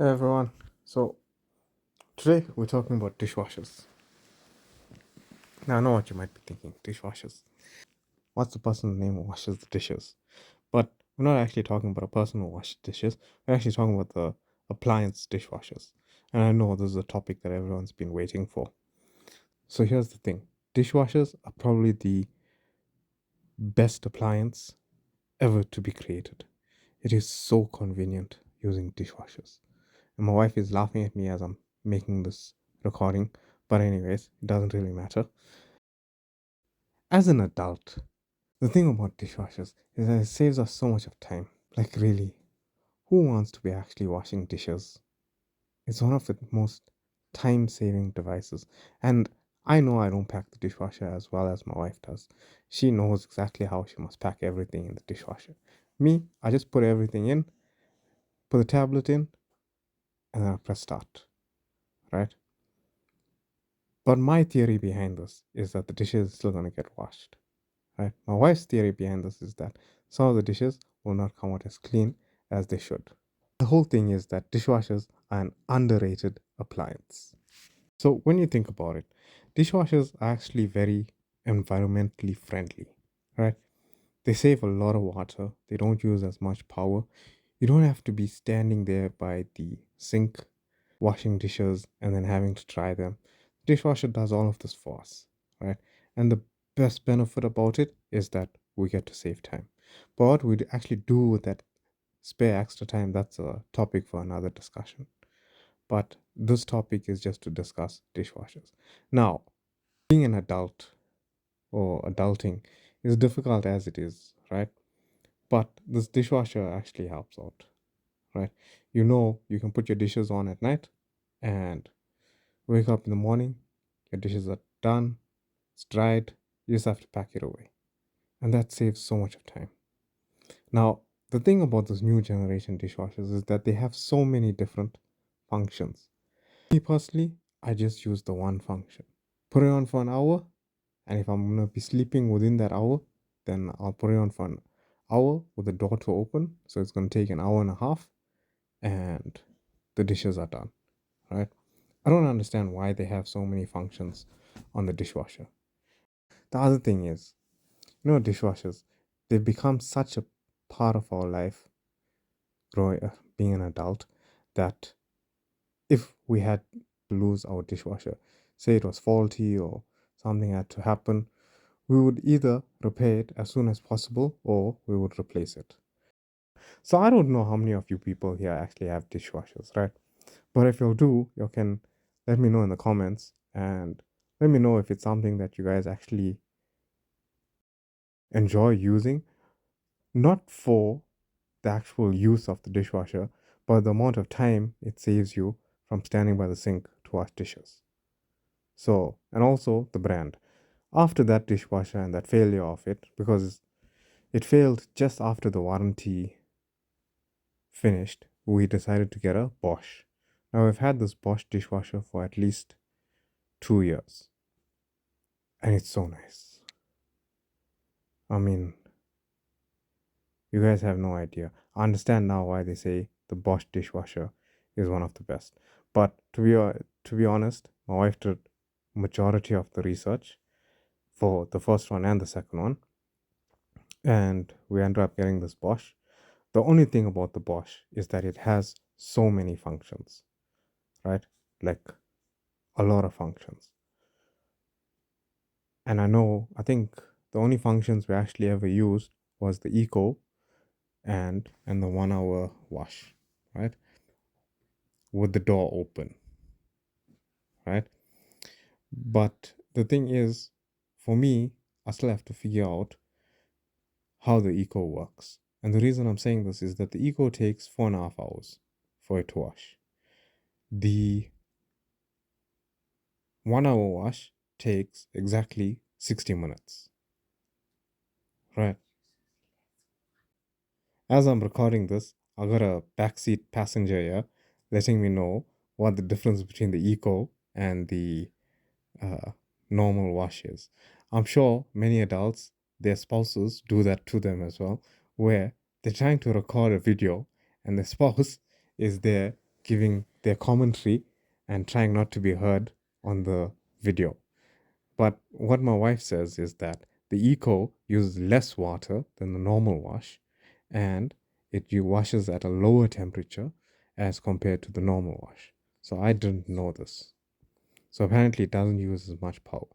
Hey everyone. So today we're talking about dishwashers. Now I know what you might be thinking, dishwashers. What's the person's name who washes the dishes? But we're not actually talking about a person who washes dishes. We're actually talking about the appliance dishwashers. And I know this is a topic that everyone's been waiting for. So here's the thing. Dishwashers are probably the best appliance ever to be created. It is so convenient using dishwashers. And my wife is laughing at me as I'm making this recording. But anyways, it doesn't really matter. As an adult, the thing about dishwashers is that it saves us so much of time. Like, really, who wants to be actually washing dishes? It's one of the most time saving devices. And I know I don't pack the dishwasher as well as my wife does. She knows exactly how she must pack everything in the dishwasher. Me, I just put everything in, put the tablet in, and then I press start, right? But my theory behind this is that the dishes are still going to get washed. Right? My wife's theory behind this is that some of the dishes will not come out as clean as they should. The whole thing is that dishwashers are an underrated appliance. So when you think about it, dishwashers are actually very environmentally friendly, right? They save a lot of water. They don't use as much power. You don't have to be standing there by the sink washing dishes and then having to dry them. Dishwasher does all of this for us, right? And the best benefit about it is that we get to save time. But what we actually do with that spare extra time, that's a topic for another discussion. But this topic is just to discuss dishwashers. Now, being an adult or adulting is difficult as it is, right? But this dishwasher actually helps out, right? You know, you can put your dishes on at night and wake up in the morning, your dishes are done, it's dried, you just have to pack it away. And that saves so much of time. Now, the thing about those new generation dishwashers is that they have so many different functions. Me personally, I just use the one function. Put it on for an hour, and if I'm gonna be sleeping within that hour, then I'll put it on for an hour with the door to open. So it's gonna take an hour and a half, and the dishes are done. Right? I don't understand why they have so many functions on the dishwasher. The other thing is, dishwashers, they've become such a part of our life, being an adult, that if we had to lose our dishwasher, say it was faulty or something had to happen, we would either repair it as soon as possible or we would replace it. So I don't know how many of you people here actually have dishwashers, right? But if you do, you can let me know in the comments and let me know if it's something that you guys actually enjoy using, not for the actual use of the dishwasher, but the amount of time it saves you from standing by the sink to wash dishes. So, and also the brand. After that dishwasher and that failure of it, because it failed just after the warranty finished, we decided to get a Bosch. Now, we've had this Bosch dishwasher for at least 2 years, and it's so nice. I mean, you guys have no idea. I understand now why they say the Bosch dishwasher is one of the best. But to be honest, my wife did majority of the research for the first one and the second one, and we ended up getting this Bosch. The only thing about the Bosch is that it has so many functions, right? Like a lot of functions. And I think the only functions we actually ever used was the eco and the 1 hour wash, right? With the door open, right? But the thing is, for me, I still have to figure out how the eco works. And the reason I'm saying this is that the eco takes 4.5 hours for it to wash. The 1 hour wash takes exactly 60 minutes, right? As I'm recording this, I got a backseat passenger here letting me know what the difference between the eco and the uh, normal washes. I'm sure many adults, their spouses do that to them as well, where they're trying to record a video and the spouse is there giving their commentary and trying not to be heard on the video. But what my wife says is that the eco uses less water than the normal wash, and it washes at a lower temperature as compared to the normal wash. So I didn't know this. So apparently it doesn't use as much power.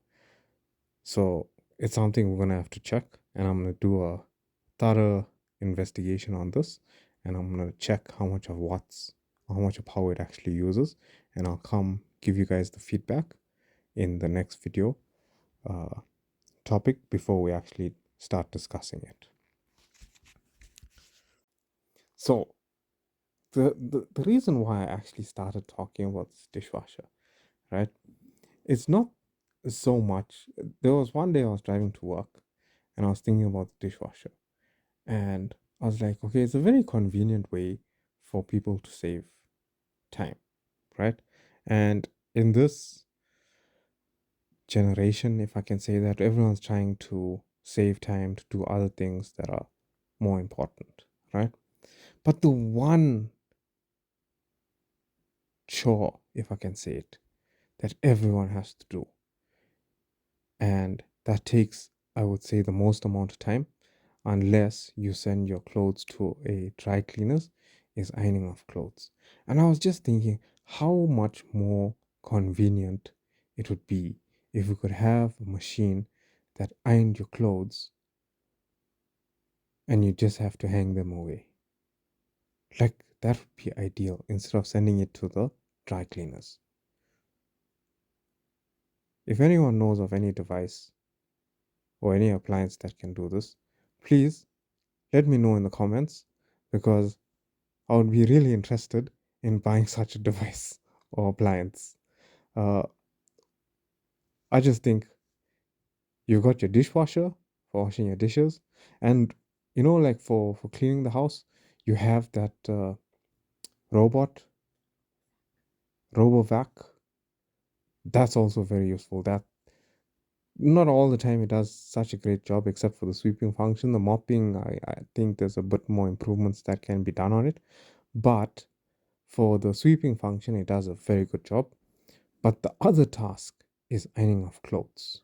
So it's something we're gonna have to check, and I'm gonna do a thorough investigation on this, and I'm gonna check how much of power it actually uses, and I'll come give you guys the feedback in the next video topic before we actually start discussing it. So the reason why I actually started talking about this dishwasher, right? It's not so much. There was one day I was driving to work and I was thinking about the dishwasher. And I was like, okay, it's a very convenient way for people to save time, right? And in this generation, if I can say that, everyone's trying to save time to do other things that are more important, right? But the one chore, if I can say it, that everyone has to do, and that takes, I would say, the most amount of time, unless you send your clothes to a dry cleaners, is ironing of clothes. And I was just thinking how much more convenient it would be if we could have a machine that ironed your clothes and you just have to hang them away. Like, that would be ideal instead of sending it to the dry cleaners. If anyone knows of any device or any appliance that can do this, please let me know in the comments, because I would be really interested in buying such a device or appliance. Uh, I just think you've got your dishwasher for washing your dishes, and like for cleaning the house, you have that robot, RoboVac. That's also very useful. That not all the time it does such a great job, except for the sweeping function. The mopping, I think there's a bit more improvements that can be done on it, but for the sweeping function, it does a very good job. But the other task is ironing of clothes.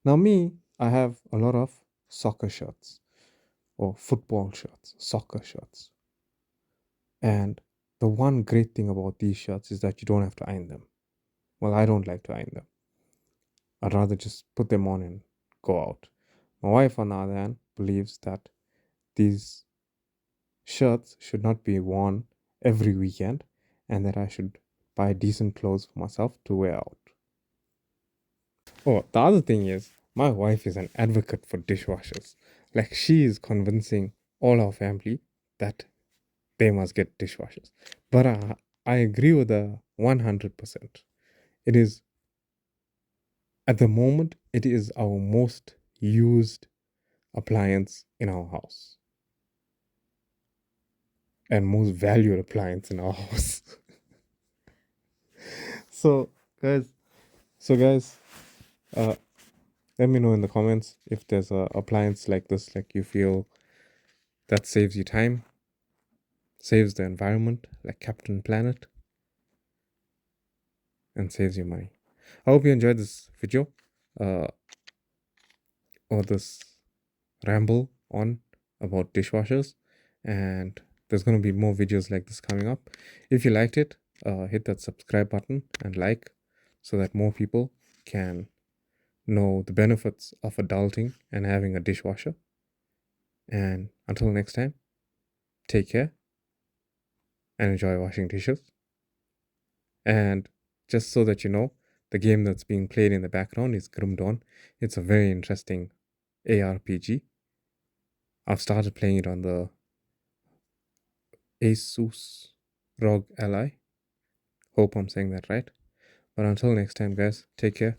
Now, me, I have a lot of soccer shirts or football shirts, soccer shirts. And the one great thing about these shirts is that you don't have to iron them. Well, I don't like to iron them. I'd rather just put them on and go out. My wife, on the other hand, believes that these shirts should not be worn every weekend and that I should buy decent clothes for myself to wear out. Oh, the other thing is, my wife is an advocate for dishwashers. Like, she is convincing all our family that they must get dishwashers. But I agree with her 100%. It is, at the moment, it is our most used appliance in our house and most valued appliance in our house. so, guys, so guys, uh, let me know in the comments if there's a appliance like this, like you feel that saves you time, saves the environment, like Captain Planet, and saves you money. I hope you enjoyed this video, uh, or this ramble on about dishwashers, and there's going to be more videos like this coming up. If you liked it, hit that subscribe button and like, so that more people can know the benefits of adulting and having a dishwasher. And until next time, take care and enjoy washing dishes. And just so that you know, the game that's being played in the background is Grim Dawn. It's a very interesting ARPG. I've started playing it on the Asus ROG Ally. Hope I'm saying that right. But until next time, guys, take care.